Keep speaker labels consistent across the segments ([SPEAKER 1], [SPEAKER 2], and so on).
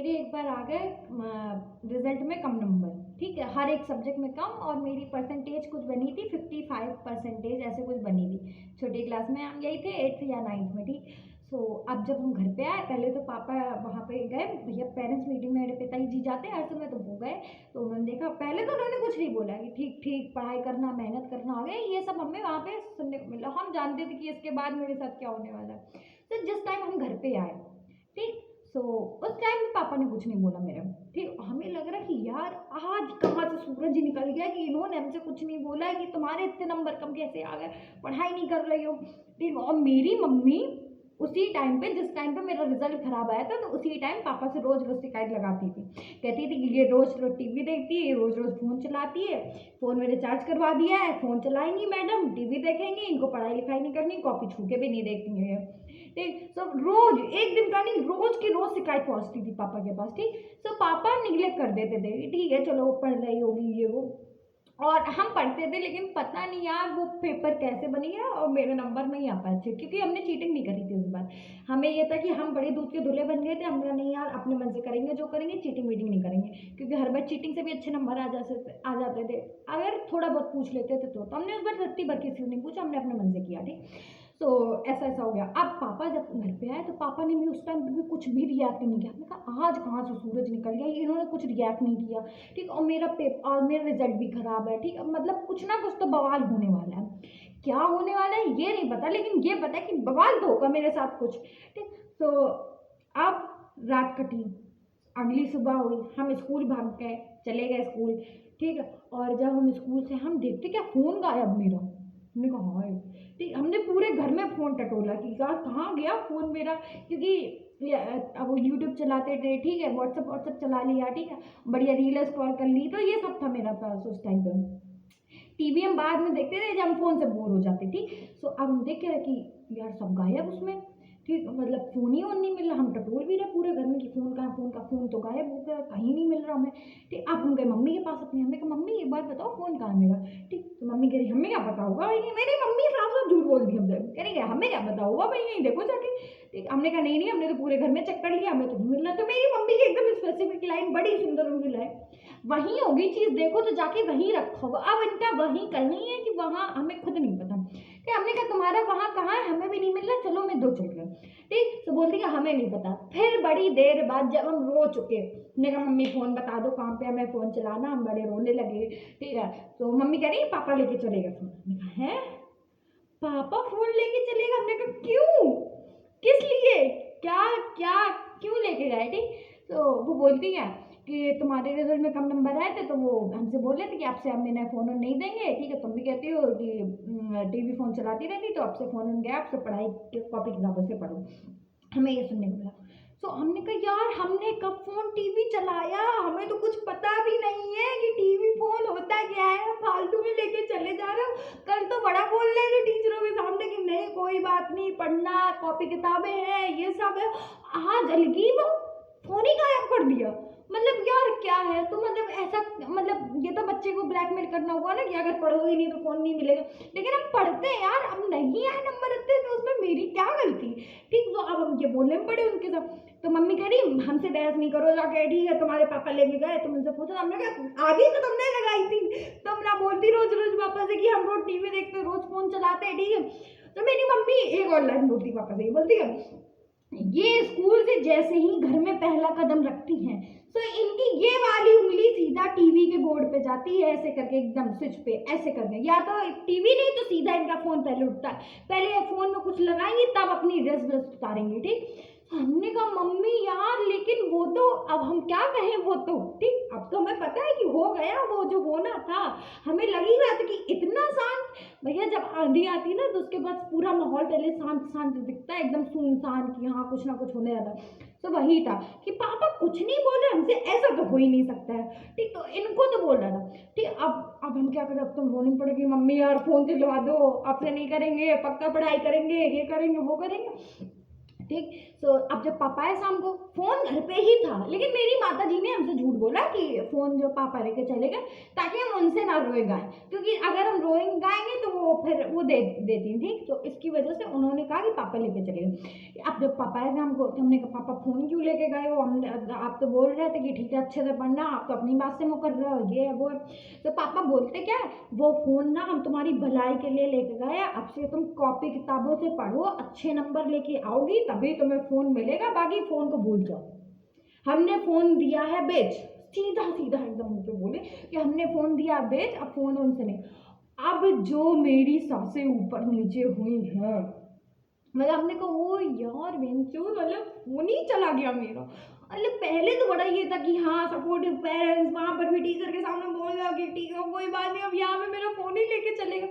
[SPEAKER 1] मेरे एक बार आ गए रिजल्ट में कम नंबर, ठीक है, हर एक सब्जेक्ट में कम, और मेरी परसेंटेज कुछ बनी थी 55% ऐसे कुछ बनी थी। छोटी क्लास में हम यही थे 8th या 9th में, ठीक। सो अब जब हम घर पे आए, पहले तो पापा वहाँ पे गए, भैया पेरेंट्स मीटिंग में मेरे पिताजी जी जाते हैं हर समय, तो वो गए। तो उन्होंने देखा, पहले तो उन्होंने कुछ नहीं बोला कि ठीक ठीक पढ़ाई करना, मेहनत करना, आ गए ये सब हमें वहाँ पे सुनने को मिला। हम जानते थे कि इसके बाद मेरे साथ क्या होने वाला है। तो जिस टाइम हम घर पे आए, ठीक, सो उस टाइम में पापा ने कुछ नहीं बोला मेरा, ठीक। हमें लग रहा कि यार आज कहाँ से सूरज ही निकल गया कि इन्होंने हमसे कुछ नहीं बोला है, कि तुम्हारे इतने नंबर कम कैसे आ गए, पढ़ाई नहीं कर रही हो, ठीक। और मेरी मम्मी उसी टाइम पे, जिस टाइम पे मेरा रिजल्ट खराब आया था, तो उसी टाइम पापा से रोज रोज शिकायत लगाती थी। कहती थी कि ये रोज रोज टीवी देखती है, ये रोज रोज फोन चलाती है, फोन में रिचार्ज करवा दिया है, फोन चलाएंगी मैडम, टीवी देखेंगे, इनको पढ़ाई लिखाई नहीं करनी, कॉपी छू के भी नहीं देखती है, ठीक। सो रोज, एक दिन का नहीं, रोज की रोज शिकायत पहुंचती थी पापा के पास, ठीक। सो पापा निगलेक्ट कर देते थे, ठीक है चलो पढ़ रही होगी ये वो, और हम पढ़ते थे। लेकिन पता नहीं यार वो पेपर कैसे बनी है और मेरे नंबर नहीं आ पाए थे, क्योंकि हमने चीटिंग नहीं करी थी उस बार। हमें ये था कि हम बड़े दूध के धुले बन गए थे, हमने नहीं यार अपने मन से करेंगे जो करेंगे, चीटिंग वीटिंग नहीं करेंगे, क्योंकि हर बार चीटिंग से भी अच्छे नंबर आ जाते थे अगर थोड़ा बहुत पूछ लेते थे। तो हमने उस बार रत्ती भर किसी से नहीं पूछा, हमने अपने मन से किया, ठीक। तो ऐसा ऐसा हो गया। अब पापा जब घर पे आए, तो पापा ने भी उस टाइम पे भी कुछ भी रिएक्ट नहीं किया। हमने कहा आज कहाँ से सूरज निकल गया, इन्होंने कुछ रिएक्ट नहीं किया, ठीक। और मेरा रिजल्ट भी खराब है, ठीक। मतलब कुछ ना कुछ तो बवाल होने वाला है, क्या होने वाला है ये नहीं पता, लेकिन ये पता है कि बवाल तो होगा मेरे साथ कुछ, ठीक। तो अब रात कटी, अगली सुबह हुई, हम स्कूल भाग गए, चले गए स्कूल, ठीक है। और जब हम स्कूल से हम देखते क्या फ़ोन गायब मेरा। हमने कहा हाय, ठीक। हमने पूरे घर में फ़ोन टटोला कि यार कहाँ गया फ़ोन मेरा, क्योंकि अब यूट्यूब चलाते थे, ठीक है, व्हाट्सअप चला लिया, ठीक है, बढ़िया रील स्क्रॉल कर ली, तो ये सब था मेरा पास उस टाइम पे। टीवी हम बाद में देखते थे जब हम फ़ोन से बोर हो जाते, ठीक। सो अब हम देख के रहे कि यार सब गायब उसमें, ठीक। मतलब फ़ोन ही ऑन नहीं मिल रहा, हम टटोल भी रहे पूरे घर में कि फ़ोन कहाँ, फ़ोन तो गायब हो गया, कहीं नहीं मिल रहा हमें, ठीक। अब हम गए मम्मी के पास अपनी, हमने कहा मम्मी एक बात बताओ फ़ोन कहाँ है मेरा, ठीक। तो मम्मी कह रही हमें क्या पता होगा भाई, मेरी मम्मी साफ साफ झूठ बोल दी हमसे, कह रही हमें क्या पता होगा भाई, यहीं देखो जाके, ठीक। हमने कहा नहीं हमने तो पूरे घर में चेक कर लिया, हमें तो नहीं मिल रहा। तो मेरी मम्मी की एकदम स्पेसिफिक लाइन, बड़ी सुंदर उनकी लाइन, वहीं होगी चीज, देखो तो जाके वहीं रखा होगा। अब इनका वहीं कहीं है कि वहां, हमें खुद नहीं पता, कि हमने कहा तुम्हारा वहां कहाँ है, हमें भी नहीं मिल रहा, चलो मैं दो चल रहा, ठीक। तो बोलती है हमें नहीं पता। फिर बड़ी देर बाद जब हम रो चुके, हमने कहा मम्मी फोन बता दो कहाँ पे, हमें फोन चलाना, हम बड़े रोने लगे, ठीक है। तो मम्मी कह रही पापा लेके चलेगा फोन। है पापा फोन लेके चलेगा? हमने कहा क्यों, किस लिए, क्या क्या क्यों लेके गए, ठीक। तो वो बोलती है कि तुम्हारे रिजल्ट में कम नंबर आए थे, तो वो हमसे बोल रहे थे कि आपसे हम नया फ़ोन नहीं देंगे, ठीक है। तुम भी कहती हो कि टीवी फ़ोन चलाती रहती, तो आपसे फ़ोन गया, आपसे पढ़ाई कॉपी किताबों से पढ़ो। हमें ये सुनने को मिला। तो हमने कहा यार हमने कब फ़ोन टीवी चलाया, हमें तो कुछ पता भी नहीं है कि टीवी फ़ोन होता क्या है, फालतू में लेके चले जा रहे हो। कल तो बड़ा बोल रहे थे टीचरों के सामने कि नहीं कोई बात नहीं, पढ़ना, कॉपी किताबें हैं, ये सब है। आज अलगी वो फोन ही गायब कर दिया। मतलब यार क्या है, तो मतलब ऐसा, मतलब ये तो बच्चे को ब्लैकमेल करना हुआ ना कि अगर पढ़ोगे नहीं तो फोन नहीं मिलेगा। लेकिन हम पढ़ते हैं यार, अब नहीं आए नंबर इतने, तो उसमें मेरी क्या गलती, ठीक। तो अब हम ये बोलने में पड़े उनके साथ। तो मम्मी कह रही हमसे बहस नहीं करो जाके, ठीक है, तुम्हारे पापा लेके गए, तुम उनसे पूछो। हमने कहा आगे तो तुमने लगाई थी, तुम ना बोलती रोज रोज पापा से कि हम रोज टीवी देखते, रोज फोन चलाते हैं, ठीक है। तो मेरी मम्मी एक और लाइन बोलती पापा से, बोलती है ये स्कूल से जैसे ही घर में पहला कदम रखती हैं, तो इनकी ये वाली उंगली सीधा टीवी के बोर्ड पे जाती है, ऐसे करके एकदम स्विच पे ऐसे करके, या तो टीवी नहीं तो सीधा इनका फोन पहले उठता है, पहले ये फोन में कुछ लगाएंगे तब अपनी ड्रेस व्रेस उतारेंगे, ठीक। हमने कहा मम्मी यार लेकिन वो तो, अब हम क्या कहें, वो तो ठीक, अब तो हमें पता है कि हो गया वो जो होना था। हमें लग ही रहा था कि इतना शांत, भैया जब आंधी आती ना तो उसके बाद पूरा माहौल पहले शांत शांत दिखता है, एकदम सुनसान कि हाँ कुछ ना कुछ होने वाला। तो वही था कि पापा कुछ नहीं बोले हमसे, ऐसा तो हो ही नहीं सकता है, ठीक। तो इनको तो बोल रहा था, ठीक। अब हम क्या करें, अब तुम रोनी पड़ेगी मम्मी यार फोन दिलवा दो, अब से नहीं करेंगे, पक्का पढ़ाई करेंगे, ये करेंगे वो करेंगे, ठीक। तो अब जब पापा आए शाम को, फोन घर पे ही था, लेकिन मेरी माता जी ने हमसे झूठ बोला कि फ़ोन जो पापा लेके चले गए ताकि हम उनसे ना रोए गाएं, क्योंकि अगर हम रोए गाएंगे तो वो फिर वो दे देती थी। तो इसकी वजह से उन्होंने कहा कि पापा लेके चले गए। अब जब पापा आए हमको, तो हमने कहा पापा फ़ोन क्यों लेके गए हो, हमने आप तो बोल रहे थे कि ठीक है अच्छे से पढ़ना, आप तो अपनी बात से मुकर रहे हो, ये है वो है। तो पापा बोलते क्या, वो फ़ोन ना हम तुम्हारी भलाई के लिए लेके गए, अब से तुम कॉपी किताबों से पढ़ो, अच्छे नंबर लेके आओगी तभी तुम्हें फ़ोन मिलेगा, बाकी फ़ोन को भूल जाओ। हमने फ़ोन दिया है बेच, सीधा सीधा एकदम मुझे बोले कि हमने फ़ोन दिया बेच, अब फ़ोन उनसे नहीं। अब जो मेरी सांसें ऊपर नीचे हुई हैं, मतलब हमने कहा ओ यार बेंचो, मतलब फ़ोन ही चला गया मेरा। मतलब पहले तो बड़ा ये था कि हाँ सपोर्टिव पेरेंट्स, वहाँ पर भी टीचर के सामने बोल रहा कि ठीक है कोई बात नहीं, अब यहाँ पे मेरा फ़ोन ही लेके चलेगा।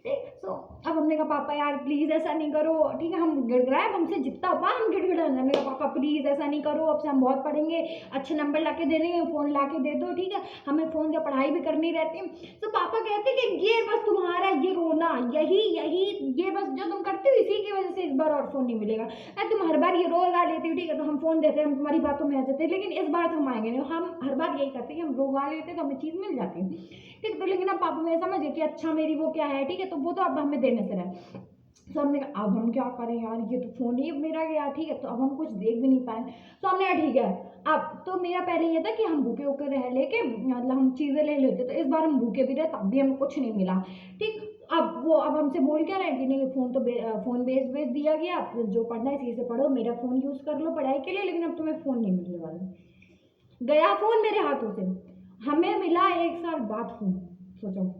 [SPEAKER 1] ठीक, तो अब हमने कहा पापा यार प्लीज़ ऐसा नहीं करो, ठीक है हम गिड़गिड़ाए, हमसे जितना हुआ हम गिड़गिड़ाए। हमने कहा पापा प्लीज़ ऐसा नहीं करो, अब से हम बहुत पढ़ेंगे, अच्छे नंबर ला के दे रहे हैं, फ़ोन ला के दे दो, ठीक है हमें फ़ोन से पढ़ाई भी करनी रहती है। तो पापा कहते कि ये बस तुम्हारा ये रोना, यही ये बस जो तुम करते हो इसी की वजह से इस बार और फ़ोन नहीं मिलेगा। अरे तुम हर बार ये रो गा लेती हो, ठीक है तो हम फ़ोन देते हैं, हम तुम्हारी बातों में आ जाते हैं, लेकिन इस बार तो हम आएंगे नहीं। हम हर बार यही करते हैं कि हम रो गा लेते हैं तो हमें चीज़ मिल जाती है, ठीक। तो लेकिन अब पापा मेरे समझ गए कि अच्छा मेरी वो क्या है, ठीक है तो वो तो अब हमें देने से रहे। तो हमने कहा अब हम क्या करें यार, ये तो फ़ोन ही मेरा गया, ठीक है तो अब हम कुछ देख भी नहीं पाए। तो हमने कहा ठीक है, अब तो मेरा पहले ये था कि हम भूखे होकर रह लेके मतलब हम चीज़ें ले लेते, तो इस बार हम भूखे भी रहे तब भी हमें कुछ नहीं मिला, ठीक। अब हमसे बोल क्या रहे हैं कि नहीं फ़ोन तो फ़ोन बेच दिया गया, जो पढ़ना है इसी से पढ़ो, मेरा फ़ोन यूज़ कर लो पढ़ाई के लिए, लेकिन अब तुम्हें फ़ोन नहीं मिलने वाला। गया फ़ोन मेरे हाथों से, हमें मिला 1 साल बाद फ़ोन, सोचो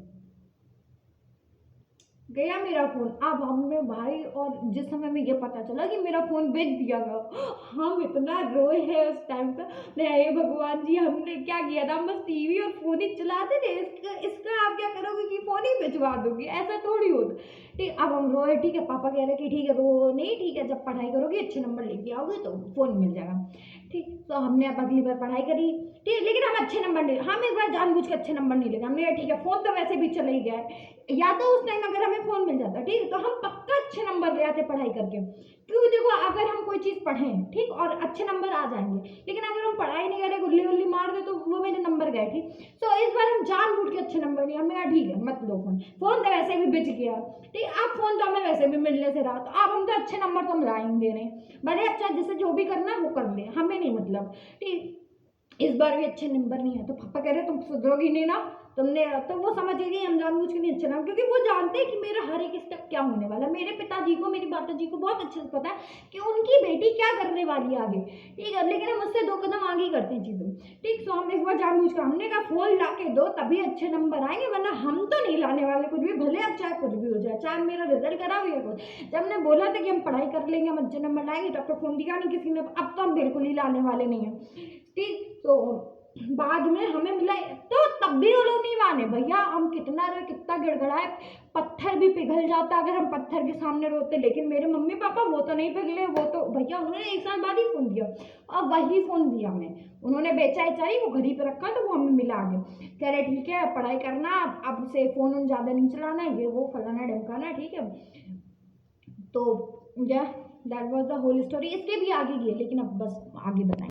[SPEAKER 1] गया मेरा फ़ोन। अब हमने भाई, और जिस समय में ये पता चला कि मेरा फ़ोन बेच दिया गया, हम इतना रोए हैं उस टाइम पे, नहीं हे भगवान जी हमने क्या किया था, हम बस टीवी और फ़ोन ही चलाते थे, इसका आप क्या करोगे कि फ़ोन ही भिजवा दोगे, ऐसा थोड़ी होता। ठीक, अब हम रोए, ठीक है पापा कह रहे हैं कि ठीक है रो नहीं, ठीक है जब पढ़ाई करोगे अच्छे नंबर लेके आओगे तो फ़ोन मिल जाएगा, ठीक। तो हमने अब अगली बार पढ़ाई करी, ठीक, लेकिन हम अच्छे नंबर नहीं, हम इस बार जानबूझ के अच्छे नंबर नहीं लेते। हमने कहा ठीक है फ़ोन तो वैसे भी चला ही गया है, या तो उस टाइम अगर हमें फ़ोन मिल जाता, ठीक, तो हम पक्का अच्छे नंबर ले आते पढ़ाई करके। क्योंकि देखो अगर हम कोई चीज़ पढ़ें, ठीक, और अच्छे नंबर आ जाएंगे, लेकिन अगर हम पढ़ाई नहीं करें, गुल्ली मार दे, तो वो मेरे नंबर गए, ठीक। तो इस बार हम जानबूझ के अच्छे नंबर लिए। हमने कहा ठीक है मत लो फ़ोन, फ़ोन तो वैसे भी बिक गया, ठीक, अब फ़ोन तो हमें वैसे भी मिलने से रहा, तो अब हम तो अच्छे नंबर तो हम लाएंगे नहीं, भले अच्छा जिसे जो भी करना है वो कर ले, हमें नहीं मतलब, ठीक। इस बार भी अच्छे नंबर नहीं है, तो पापा कह रहे तुम सुधरोगी नहीं ना, तुमने तो वो समझ गई हम जानबूझ के नहीं अच्छे ना, क्योंकि वो जानते हैं कि मेरा हर एक स्टेप क्या होने वाला है। मेरे पिताजी को, मेरी माताजी को बहुत अच्छे से पता है कि उनकी बेटी क्या करने वाली है आगे, ठीक है, लेकिन हम उससे 2 कदम आगे करते हैं चीज़ें, ठीक। तो हम इस बार जानबूझ कर हमने कहा फ़ोन ला के दो तभी अच्छे नंबर आएंगे, वरना हम तो नहीं लाने वाले कुछ भी, भले अब चाहे कुछ भी हो जाए, चाहे मेरा रिजल्ट खराब या कुछ। जब हमने बोला था कि हम पढ़ाई कर लेंगे, हम अच्छे नंबर लाएंगे, तब तो फ़ोन दिया नहीं किसी ने, अब तो हम बिल्कुल ही लाने वाले नहीं हैं, ठीक। तो बाद में हमें मिला, तो तब भी वो लोग नहीं माने भैया, हम कितना रोए कितना गिड़गिड़ाए, पत्थर भी पिघल जाता अगर हम पत्थर के सामने रोते, लेकिन मेरे मम्मी पापा वो तो नहीं पिघले, वो तो भैया उन्होंने 1 साल बाद ही फ़ोन दिया, और वही फ़ोन दिया हमें, उन्होंने बेचा वो घर ही पे रखा, तो वो हमें मिला आगे, कह रहे ठीक है पढ़ाई करना, अब से फ़ोन ज़्यादा नहीं चलाना, ये वो फलाना ढमकाना, ठीक है। तो या that was the whole story. इसके भी आगे की है, लेकिन अब बस आगे बताएं।